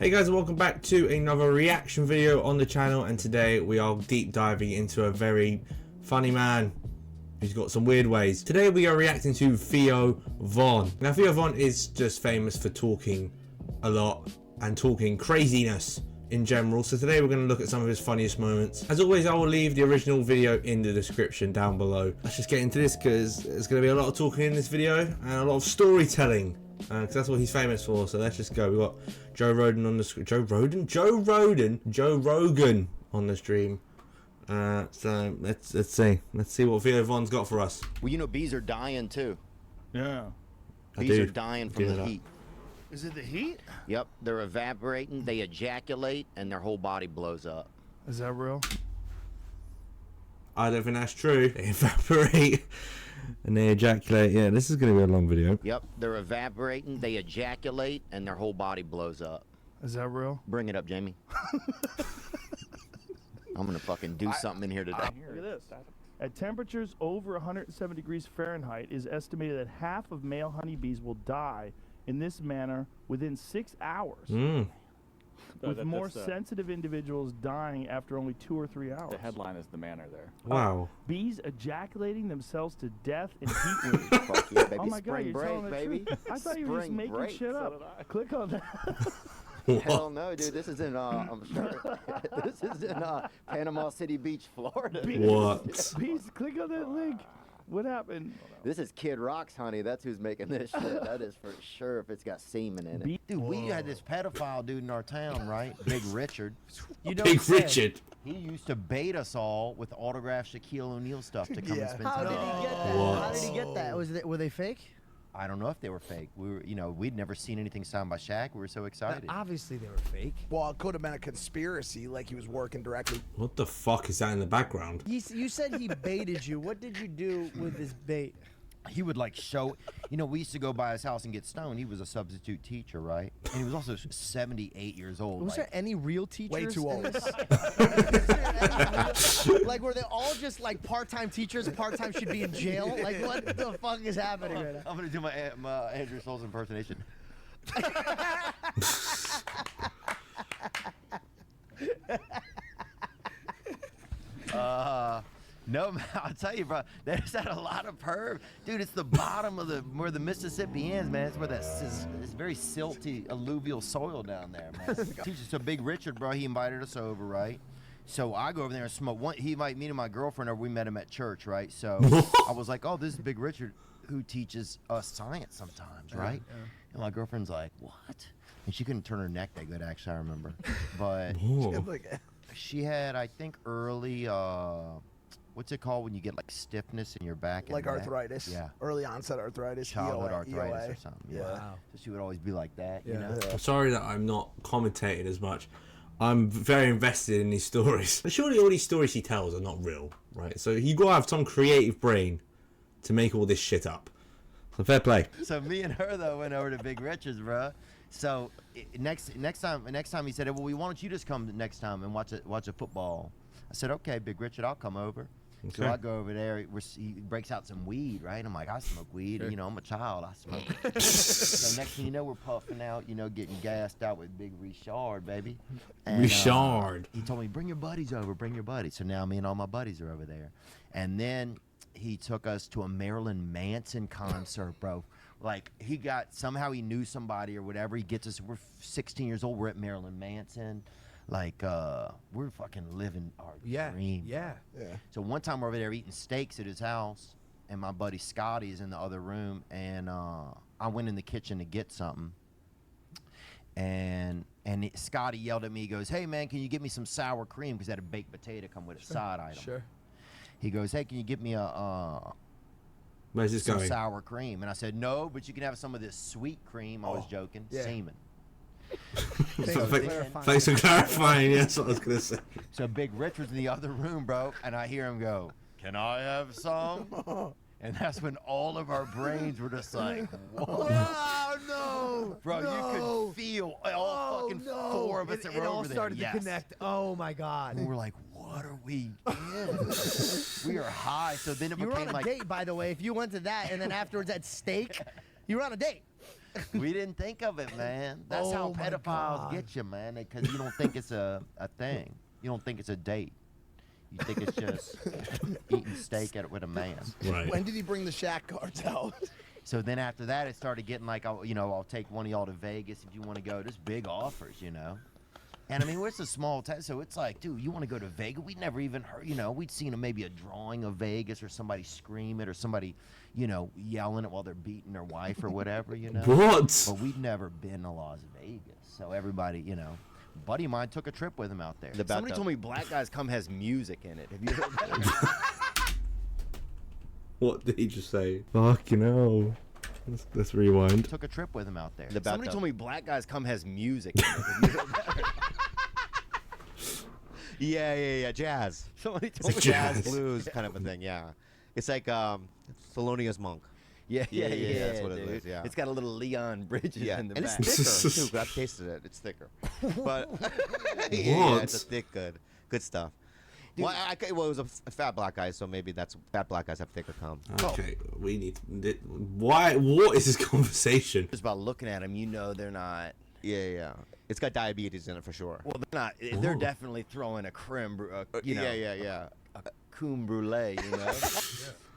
Hey guys, and welcome back to another reaction video on the channel, and today we are deep diving into a very funny man who's got some weird ways. Today we are reacting to Theo Von. Now Theo Von is just famous for talking a lot and talking craziness in general, so today we're going to look at some of his funniest moments. As always, I will leave the original video in the description down below. Let's just get into this because there's going to be a lot of talking in this video and a lot of storytelling. Because that's what he's famous for. So let's just go. We got Joe Rogan on the screen. Joe Rogan on the stream. So let's see what Theo Von's got for us. Well, you know, bees are dying too. Yeah. Bees are dying from the heat. Is it the heat? Yep, they're evaporating. They ejaculate, and their whole body blows up. Is that real? I don't think that's true. They evaporate and they ejaculate. Yeah, this is going to be a long video. Yep, they're evaporating. They ejaculate, and their whole body blows up. Is that real? Bring it up, Jamie. I'm gonna fucking do something in here today. Look at this. At temperatures over 107 degrees Fahrenheit, it is estimated that half of male honeybees will die in this manner within 6 hours. With more sensitive individuals dying after only 2 or 3 hours. The headline is the manner there. Wow. Bees ejaculating themselves to death in heat waves. Fuck yeah, baby. Oh my God, Spring you're break, telling the baby. truth. I thought you were just Spring making break. shit up. Click on that. Hell no, dude. This is in I'm sure. This is in Panama City Beach, Florida. What? Bees, click on that link. What happened? This is Kid Rock's honey. That's who's making this shit. That is for sure if it's got semen in it. Dude, we had this pedophile dude in our town, right? Big Richard. You know, Big Richard. He used to bait us all with autographed Shaquille O'Neal stuff to come and spend How time. did he get that? What? How did he get that? Were they fake? I don't know if they were fake. We were, you know, we'd never seen anything signed by Shaq. We were so excited. Obviously they were fake. Well, it could have been a conspiracy, like he was working directly. What the fuck is that in the background? You said he baited you. What did you do with his bait? He would like show, you know, we used to go by his house and get stoned. He was a substitute teacher, right? And he was also 78 years old. Was there any real teachers? Way too old. Like, were they all just like part-time teachers? Part-time should be in jail? Like, what the fuck is happening right now? I'm gonna do my Andrew Souls impersonation. No, man, I'll tell you, bro. There's had a lot of perv, dude. It's the bottom of where the Mississippi ends, man. It's where it's very silty alluvial soil down there, man. Teacher, so Big Richard, bro, he invited us over, right? So I go over there and smoke. He invited me and my girlfriend over. We met him at church, right? So I was like, oh, this is Big Richard who teaches us science sometimes, right? Yeah. And my girlfriend's like, what? And she couldn't turn her neck that good, actually, I remember. But she had, I think, early, what's it called when you get like stiffness in your back? Like arthritis. Yeah. Early onset arthritis. Childhood EOA, arthritis EOA. or something. Yeah. Wow. So she would always be like that, you know? I'm sorry that I'm not commentating as much. I'm very invested in these stories. But surely all these stories he tells are not real, right? So you gotta have some creative brain to make all this shit up. So fair play. So me and her though went over to Big Richard's, bro. So next time he said, well, why don't you just come next time and watch a football? I said, okay, Big Richard, I'll come over. Okay. So I go over there. He breaks out some weed, right? I'm like, I smoke weed. Sure. You know, I'm a child. I smoke it. So next thing you know, we're puffing out, you know, getting gassed out with Big Richard, baby. And, Richard. He told me, bring your buddies over. Bring your buddies. So now me and all my buddies are over there. And then he took us to a Marilyn Manson concert, bro. Like, somehow he knew somebody or whatever. He gets us, we're 16 years old. We're at Marilyn Manson. Like, we're fucking living our dream. Yeah. So one time we're over there eating steaks at his house, and my buddy Scotty is in the other room, and I went in the kitchen to get something, and Scotty yelled at me. He goes, hey, man, can you get me some sour cream? Because that a baked potato come with a side item. Sure. He goes, hey, can you get me Where's this some going? sour cream? And I said, no, but you can have some of this sweet cream. I was joking. Yeah. Semen. Thanks for clarifying. Yeah, that's what I was gonna say. So Big Richard's in the other room, bro, and I hear him go, can I have some? And that's when all of our brains were just like, whoa. Oh, no. Bro, no. You could feel all fucking four of us that were it all over there. started to connect. Oh, my God. And we're like, what are we in? We are high. So then it You were became on a like, date, by the way. If you went to that and then afterwards had steak, you were on a date. We didn't think of it, man. That's how Oh my pedophiles God. get you, man. Because you don't think it's a thing. You don't think it's a date. You think it's just eating steak with a man. Right. When did he bring the Shaq cards out? So then after that, it started getting like, I'll take one of y'all to Vegas if you want to go. There's big offers, And I mean, it's a small town, so it's like, dude, you want to go to Vegas? We'd never even heard, we'd seen maybe a drawing of Vegas or somebody scream it or somebody, yelling it while they're beating their wife or whatever, What? But we'd never been to Las Vegas. So everybody, buddy of mine took a trip with him out there. Somebody told me Black Guys Come has music in it. Have you heard that? What did he just say? Fucking hell. Let's rewind. Took a trip with him out there. Somebody told me Black Guys Come has music in it. Have you heard that? Yeah, jazz. Somebody It's told like me jazz blues kind of a thing, yeah. It's like Thelonious Monk. Yeah, that's what it dude. is, yeah. It's got a little Leon Bridges Yeah, in the and back. it's thicker too. I've tasted it. It's thicker, but yeah, it's a thick, good stuff. Well, it was a fat black guy, so maybe that's fat black guys have thicker cum. Okay, we need. Why? What is this conversation? Just by looking at them, they're not. Yeah. It's got diabetes in it for sure. Well, they're not. They're definitely throwing a creme, Yeah. a creme brulee.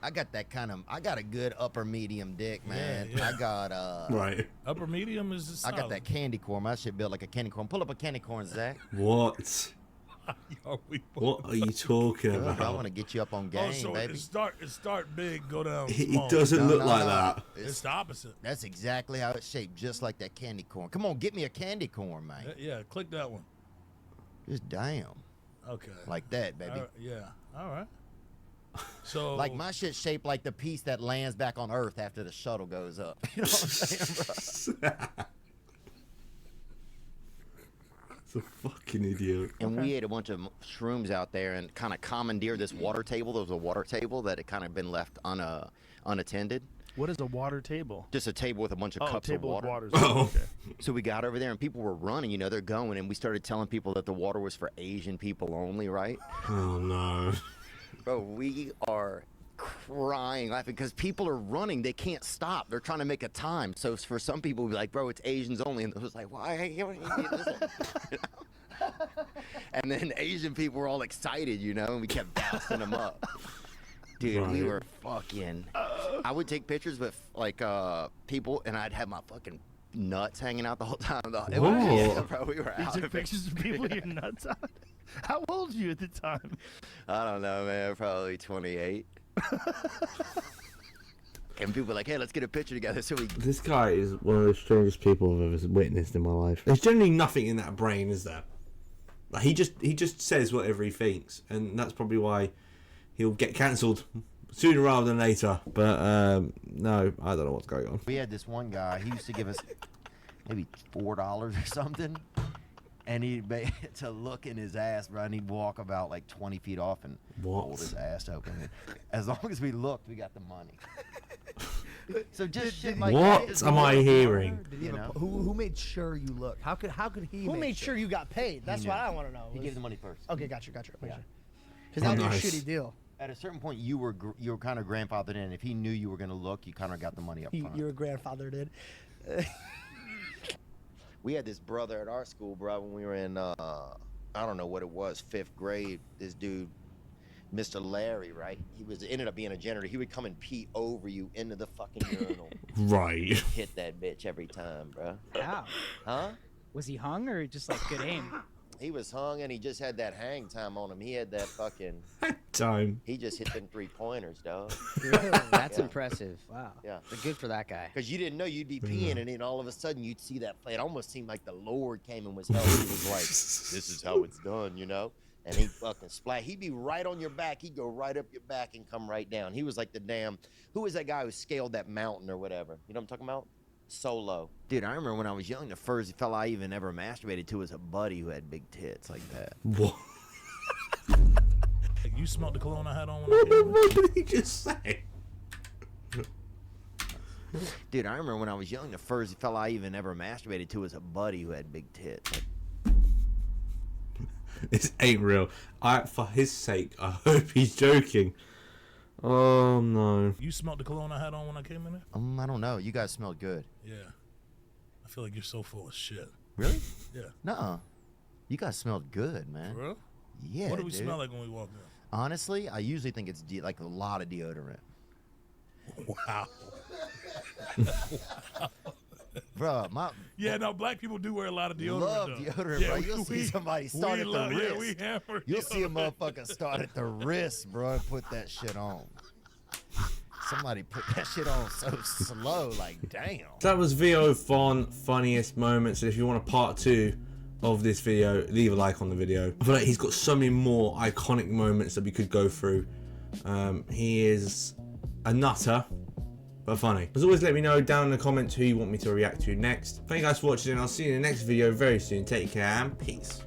I got that I got a good upper medium dick, man. Yeah. I got Right. Upper medium is I got that candy corn. My shit built like a candy corn. Pull up a candy corn, Zach. What? What are you talking I about? want to get you up on game, so baby. it start big, go down He small. doesn't No, look no, like no. that. It's the opposite. That's exactly how it's shaped, just like that candy corn. Come on, get me a candy corn, man. Yeah, click that one. Just damn, Okay. like that, baby. Yeah. All right. So Like my shit shaped like the piece that lands back on Earth after the shuttle goes up. You know what I'm saying, bro? It's a fucking idiot. And we ate a bunch of shrooms out there and kind of commandeered this water table. There was a water table that had kind of been left unattended. What is a water table? Just a table with a bunch of cups of table water. with water. Oh. Okay. So we got over there and people were running, they're going, and we started telling people that the water was for Asian people only, right? Oh no. Bro, we are crying, laughing, because people are running. They can't stop. They're trying to make a time. So for some people, we'd be like, bro, it's Asians only. And it was like, why? And then Asian people were all excited, and we kept gassing them up. Dude, we Right. were fucking... I would take pictures with, people, and I'd have my fucking nuts hanging out the whole time. Whoa. Bro, we were You out took of it. pictures of people with your nuts out? How old were you at the time? I don't know, man. Probably 28. And people were like, hey, let's get a picture together. So we... This guy is one of the strangest people I've ever witnessed in my life. There's generally nothing in that brain, is there? Like, he just says whatever he thinks, and that's probably why he'll get cancelled sooner rather than later. But no, I don't know what's going on. We had this one guy. He used to give us maybe $4 or something, and he'd to look in his ass, bro. And he'd walk about like 20 feet off and What? hold his ass open. As long as we looked, we got the money. So just shit like What that. am I hearing? Did he You have know? who made sure you looked? How could he? Who make made sure you got paid? That's He what knew. I want to know. He gave the money first. Okay, gotcha. Because Oh, that was nice. a shitty deal. At a certain point, you were kind of grandfathered in. If he knew you were going to look, you kind of got the money up front. Your grandfather did. We had this brother at our school, bro, when we were in, I don't know what it was, 5th grade. This dude, Mr. Larry, right? Ended up being a janitor. He would come and pee over you into the fucking urinal. Right. Hit that bitch every time, bro. How? Huh? Was he hung or just like good aim? He was hung and he just had that hang time on him. He had that fucking... Time. He just hit them 3-pointers, dog. Really? That's Yeah. impressive. Wow. Yeah. But good for that guy. Because you didn't know you'd be peeing, and then all of a sudden you'd see that. It almost seemed like the Lord came and was helping. He was like, "This is how it's done," And he fucking splat. He'd be right on your back. He'd go right up your back and come right down. He was like the damn. Who was that guy who scaled that mountain or whatever? You know what I'm talking about? Solo. Dude, I remember when I was young, the first fella I even ever masturbated to was a buddy who had big tits like that. What? Like, you smelled the cologne I had on when I came in? What did he just say? Dude, I remember when I was young, the first fella I even ever masturbated to was a buddy who had big tits. This ain't real. For his sake, I hope he's joking. Oh no. You smelled the cologne I had on when I came in there? I don't know. You guys smelled good. Yeah. feel like you're so full of shit. Really? Yeah. Nuh-uh. You guys smelled good, man. For real? Yeah, What do we dude. smell like when we walk in? Honestly, I usually think it's like a lot of deodorant. Wow. Bro, my Yeah, no, black people do wear a lot of deodorant. love though. deodorant, Yeah, bro. You'll see somebody start at the wrist. Yeah, we hammer You'll see a deodorant. motherfucker start at the wrist, bro, and put that shit on. Somebody put that shit on so slow, like, damn. That was Theo Von funniest moments. And if you want a part 2 of this video, leave a like on the video. I feel like he's got so many more iconic moments that we could go through. He is a nutter, but funny. As always, let me know down in the comments who you want me to react to next. Thank you guys for watching, and I'll see you in the next video very soon. Take care and peace.